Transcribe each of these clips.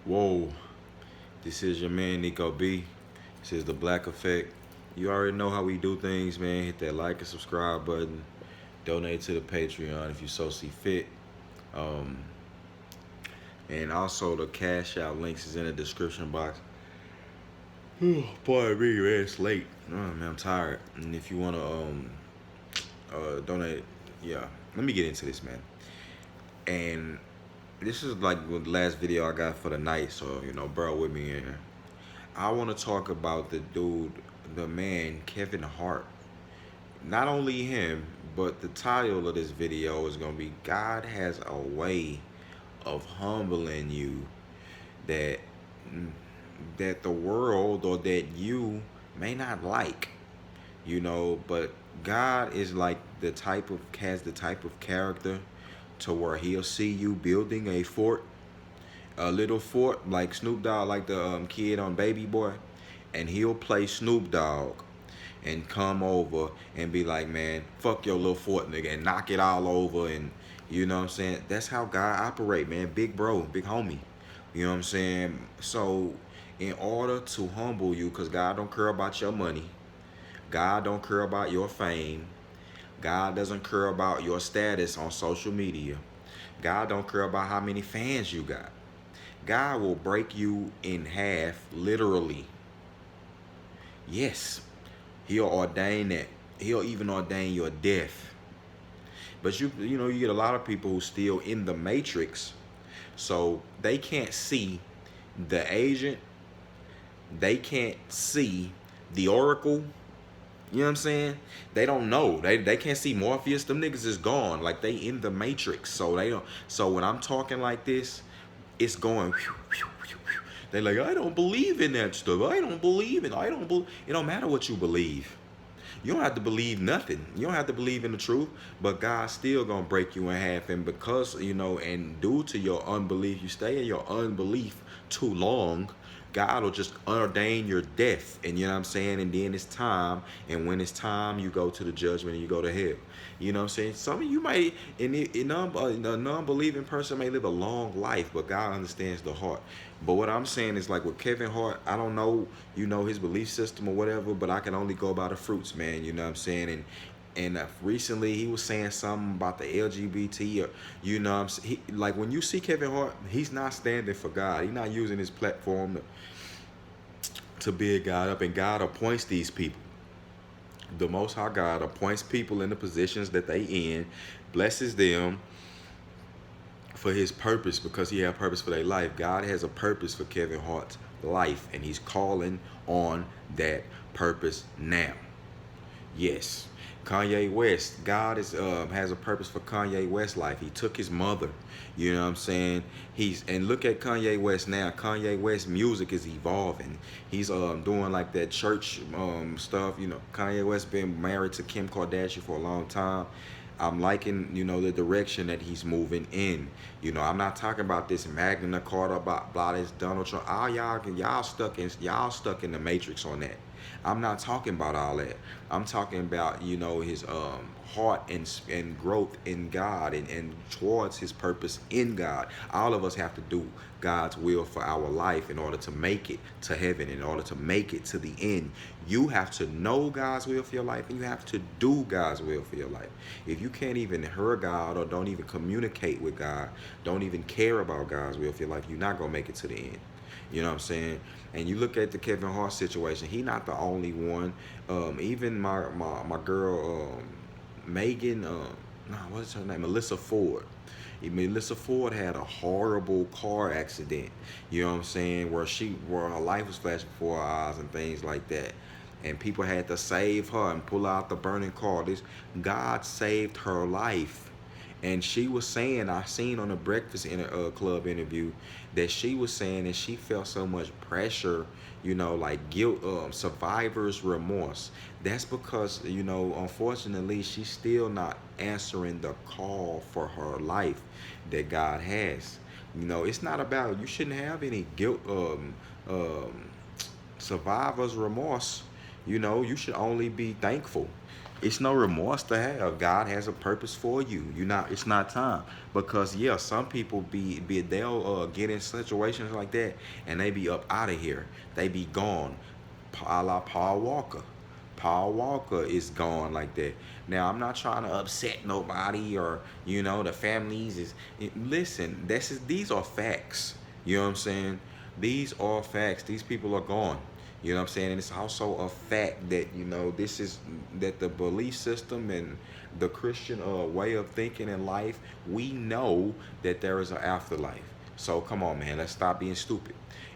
Whoa, this is your man Nico B. This is the Black Effect. You already know how we do things, man. Hit that like and subscribe button. Donate to the Patreon if you so see fit. Um, and also the Cash Out links is in the description box. Pardon me, man. It's late. Oh, man, I'm tired. And if you wanna donate, yeah. Let me get into this, man. And this is like the last video I got for the night, so bear with me in here. I want to talk about the dude, the man, Kevin Hart. Not only him, but the title of this video is going to be God has a way of humbling you that the world or that you may not like, but God is like has the type of character to where he'll see you building a little fort like Snoop Dogg, like the kid on Baby Boy, and he'll play Snoop Dogg and come over and be like, man, fuck your little fort, nigga, and knock it all over, and you know what I'm saying? That's how God operate, man. Big bro, big homie. You know what I'm saying? So, in order to humble you, because God don't care about your money, God don't care about your fame, God doesn't care about your status on social media, God don't care about how many fans you got. God will break you in half, literally. Yes, he'll ordain that. He'll even ordain your death. But you get a lot of people who still in the matrix, so they can't see the agent. They can't see the oracle. You know what I'm saying? They don't know. They can't see Morpheus. Them niggas is gone. Like they in the matrix. So they don't. So when I'm talking like this, it's going. They like, I don't believe in that stuff. I don't believe in. I don't believe. It don't matter what you believe. You don't have to believe nothing. You don't have to believe in the truth, but God's still gonna break you in half. And because and due to your unbelief, you stay in your unbelief too long, God will just ordain your death. And you know what I'm saying? And then it's time. And when it's time, you go to the judgment and you go to hell. You know what I'm saying? Some of you might, a non-believing person may live a long life, but God understands the heart. But what I'm saying is like with Kevin Hart, I don't know, his belief system or whatever, but I can only go by the fruits, man. You know what I'm saying? And recently he was saying something about the LGBT, or like when you see Kevin Hart, he's not standing for God. He's not using his platform to build God up, and God appoints these people. The Most High God appoints people in the positions that they in, blesses them for his purpose, because he had purpose for their life. God has a purpose for Kevin Hart's life, and he's calling on that purpose now. Yes. Kanye West, God has a purpose for Kanye West's life. He took his mother, you know what I'm saying? And look at Kanye West now. Kanye West music is evolving. He's doing like that church stuff. Kanye West been married to Kim Kardashian for a long time. I'm liking, the direction that he's moving in. I'm not talking about this Magna Carta, about this Donald Trump. All y'all stuck in the matrix on that. I'm not talking about all that. I'm talking about, his heart and growth in God, and towards his purpose in God. All of us have to do God's will for our life in order to make it to heaven, in order to make it to the end. You have to know God's will for your life, and you have to do God's will for your life. If you can't even hear God, or don't even communicate with God, don't even care about God's will for your life, you're not going to make it to the end. You know what I'm saying? And you look at the Kevin Hart situation. He not the only one. Even my girl Megan. No, what's her name? Melissa Ford. Melissa Ford had a horrible car accident. You know what I'm saying? Where her life was flashing before her eyes and things like that. And people had to save her and pull out the burning car. God saved her life. And she was saying, I seen on the Breakfast Club interview, that she was saying that she felt so much pressure, like guilt, survivor's remorse. That's because, unfortunately, she's still not answering the call for her life that God has. It's not about, you shouldn't have any guilt, survivor's remorse. You should only be thankful. It's no remorse to have. God has a purpose for you. You not. It's not time, because yeah, some people they'll get in situations like that and they be up out of here. They be gone. A la Paul Walker. Paul Walker is gone like that. Now I'm not trying to upset nobody, or the families listen. These are facts. You know what I'm saying? These are facts. These people are gone. You know what I'm saying? And it's also a fact that, this is that the belief system and the Christian way of thinking in life, we know that there is an afterlife. So come on, man, let's stop being stupid.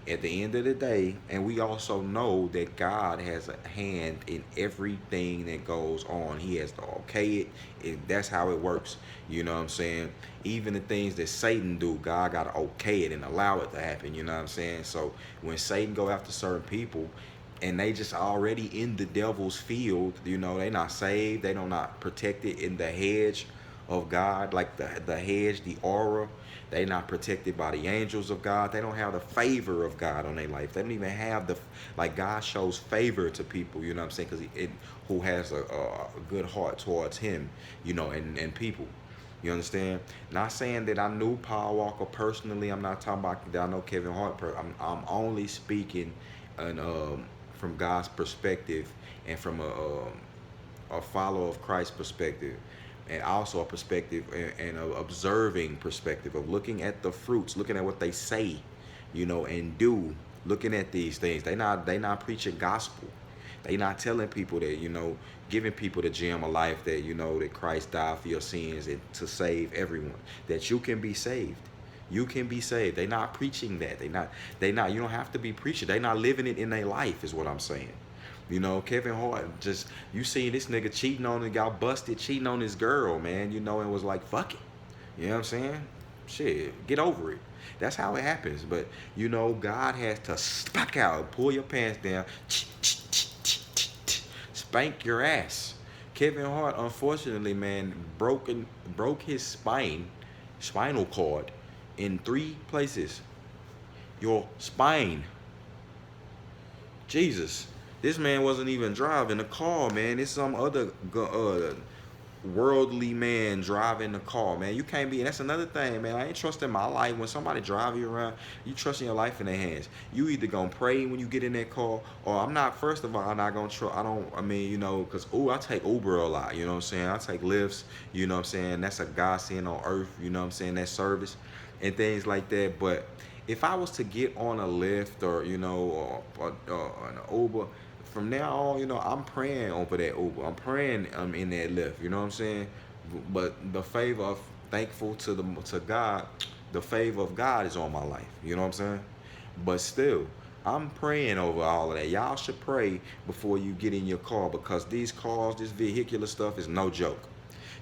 At the end of the day, and we also know that God has a hand in everything that goes on. He has to okay it. That's how it works. You know what I'm saying? Even the things that Satan do, God got to okay it and allow it to happen. You know what I'm saying? So when Satan go after certain people, and they just already in the devil's field, they not saved, they don't not protected in the hedge of God, like the hedge, the aura. They not protected by the angels of God. They don't have the favor of God on their life. They don't even have like God shows favor to people, you know what I'm saying? Because who has a good heart towards him, and people. You understand? Not saying that I knew Paul Walker personally. I'm not talking about that I know Kevin Hart. I'm only speaking and from God's perspective, and from a follower of Christ's perspective, and also a perspective and an observing perspective of looking at the fruits, looking at what they say, and do, looking at these things. They not preaching gospel. They not telling people that, giving people the gem of life that, that Christ died for your sins and to save everyone, that you can be saved. You can be saved. They not preaching that. They not, you don't have to be preaching. They not living it in their life is what I'm saying. Kevin Hart, just, you seen this nigga cheating on and got busted cheating on his girl, man, and was like, fuck it. You know what I'm saying? Shit, get over it. That's how it happens. But, God has to spank out, pull your pants down, spank your ass. Kevin Hart, unfortunately, man, broke his spinal cord in 3 places. Your spine. Jesus. This man wasn't even driving the car, man. It's some other worldly man driving the car, man. You can't be. That's another thing, man. I ain't trusting my life. When somebody drive you around, you trusting your life in their hands. You either gonna pray when you get in that car, or I'm not. First of all, I'm not gonna trust. I mean, because I take Uber a lot. You know what I'm saying? I take Lyfts. You know what I'm saying? That's a godsend on earth. You know what I'm saying? That service and things like that. But if I was to get on a Lyft or an Uber, from now on, I'm praying over that Uber. I'm praying in that Lyft. You know what I'm saying? But the favor of thankful to God, the favor of God is on my life. You know what I'm saying? But still, I'm praying over all of that. Y'all should pray before you get in your car, because these cars, this vehicular stuff is no joke.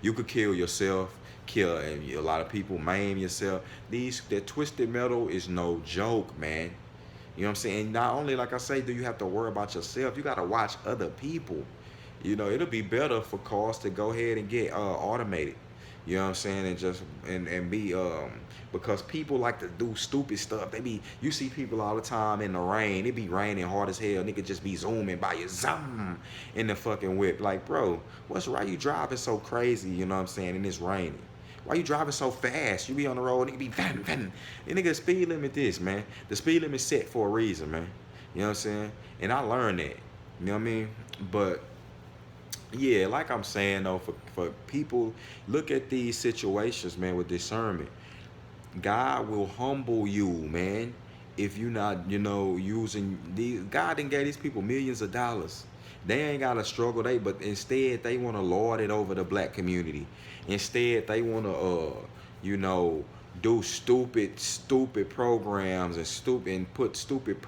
You could kill yourself, and a lot of people maim yourself. That twisted metal is no joke, man. You know what I'm saying? Not only, like I say, do you have to worry about yourself, you got to watch other people. It'll be better for cars to go ahead and get automated. You know what I'm saying? And just and be because people like to do stupid stuff. You see people all the time in the rain. It be raining hard as hell. Nigga just be zooming by you, zoom, in the fucking whip. Like, bro, what's right? You driving so crazy? You know what I'm saying? And it's raining. Why you driving so fast? You be on the road, nigga be van. The nigga speed limit this, man. The speed limit set for a reason, man. You know what I'm saying? And I learned that. You know what I mean? But yeah, like I'm saying though, for people, look at these situations, man, with discernment. God will humble you, man, if you not, using these. God done gave these people millions of dollars. They ain't gotta struggle, but instead they wanna lord it over the black community. Instead they wanna do stupid programs and put stupid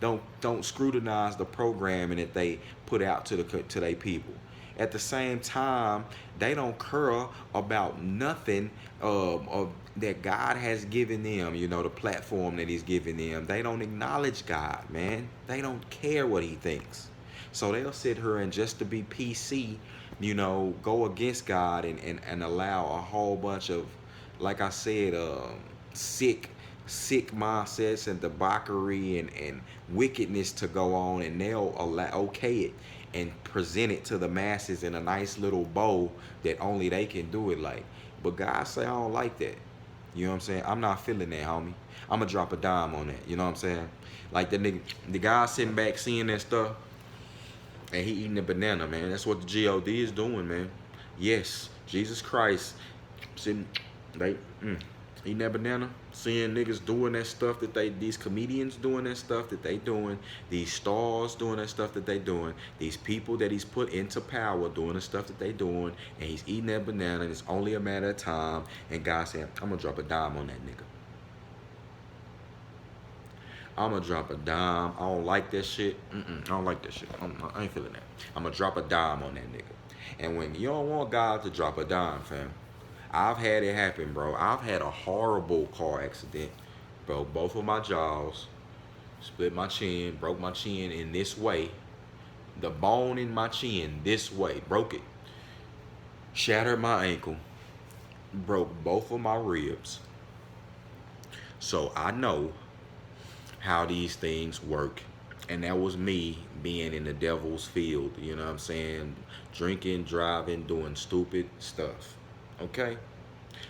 don't scrutinize the programming that they put out to their people. At the same time, they don't care about nothing that God has given them, the platform that he's given them. They don't acknowledge God, man. They don't care what he thinks. So they'll sit here and, just to be PC, go against God and allow a whole bunch of, like I said, sick mindsets and debauchery and wickedness to go on, and they'll okay it. and present it to the masses in a nice little bow that only they can do it like. But God say I don't like that. You know what I'm saying? I'm not feeling that, homie. I'ma drop a dime on that. You know what I'm saying? Like the nigga, the guy sitting back seeing that stuff, and he eating a banana, man. That's what the God is doing, man. Yes, Jesus Christ sitting, they eating that banana, seeing niggas doing that stuff that these comedians doing that stuff that they doing, these stars doing that stuff that they doing, these people that he's put into power doing the stuff that they doing, and he's eating that banana, and it's only a matter of time. And God saying, I'm gonna drop a dime on that nigga. I'm gonna drop a dime. I don't like that shit. I don't like that shit. I ain't feeling that. I'm gonna drop a dime on that nigga. And when you don't want God to drop a dime, fam, I've had it happen, bro. I've had a horrible car accident, bro. Both of my jaws, split my chin, broke my chin in this way. The bone in my chin this way, broke it. Shattered my ankle, broke both of my ribs. So I know how these things work. And that was me being in the devil's field, you know what I'm saying? Drinking, driving, doing stupid stuff. Okay?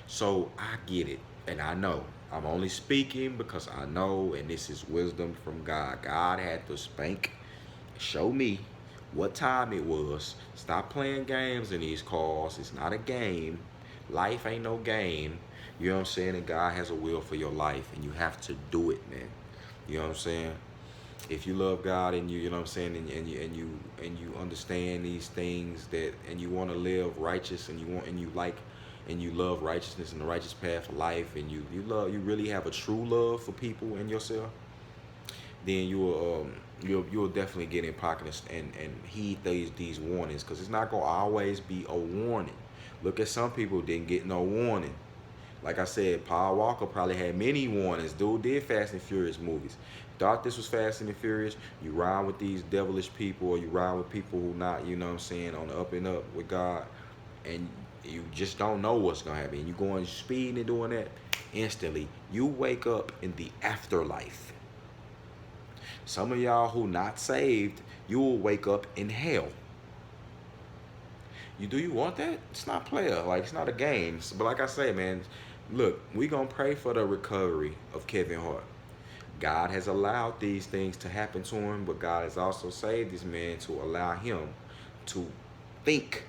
So I get it. And I know. I'm only speaking because I know, and this is wisdom from God. God had to show me what time it was. Stop playing games in these cars. It's not a game. Life ain't no game. You know what I'm saying? And God has a will for your life, and you have to do it, man. You know what I'm saying? If you love God and you know what I'm saying, and you understand these things that, and you want to live righteous, and you love righteousness and the righteous path of life, and you really have a true love for people and yourself, then you'll definitely get in pocket and heed these warnings, because it's not gonna always be a warning. Look at some people didn't get no warning. Like I said, Paul Walker probably had many warnings. Dude did Fast and Furious movies. Thought this was Fast and Furious. You ride with these devilish people, or you ride with people who not, you know what I'm saying, on the up and up with God, and you just don't know what's gonna happen. You going speeding and doing that, instantly you wake up in the afterlife. Some of y'all who not saved, you will wake up in hell. Do you want that? It's not player. Like, it's not a game. But like I say, man, look, we gonna pray for the recovery of Kevin Hart. God has allowed these things to happen to him, but God has also saved this man to allow him to think.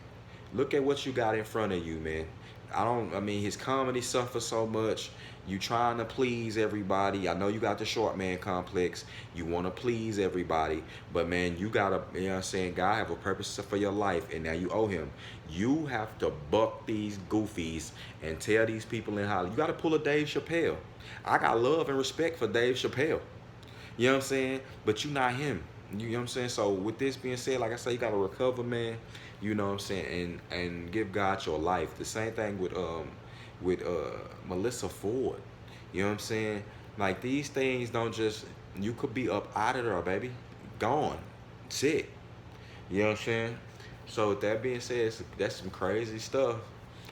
Look at what you got in front of you, man. I mean, his comedy suffers so much. You trying to please everybody. I know you got the short man complex. You want to please everybody. But, man, you got to, you know what I'm saying, God have a purpose for your life, and now you owe him. You have to buck these goofies and tell these people in Hollywood. You got to pull a Dave Chappelle. I got love and respect for Dave Chappelle. You know what I'm saying? But you not him. You know what I'm saying? So with this being said, like I say, you got to recover, man. You know what I'm saying? And give God your life. The same thing with Melissa Ford. You know what I'm saying? Like, these things don't just, you could be up out of there, baby. Gone. That's it. You know what I'm saying? So with that being said, that's some crazy stuff.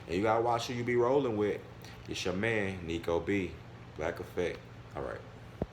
And you gotta watch who you be rolling with. It's your man, Nico B. Black Effect. All right.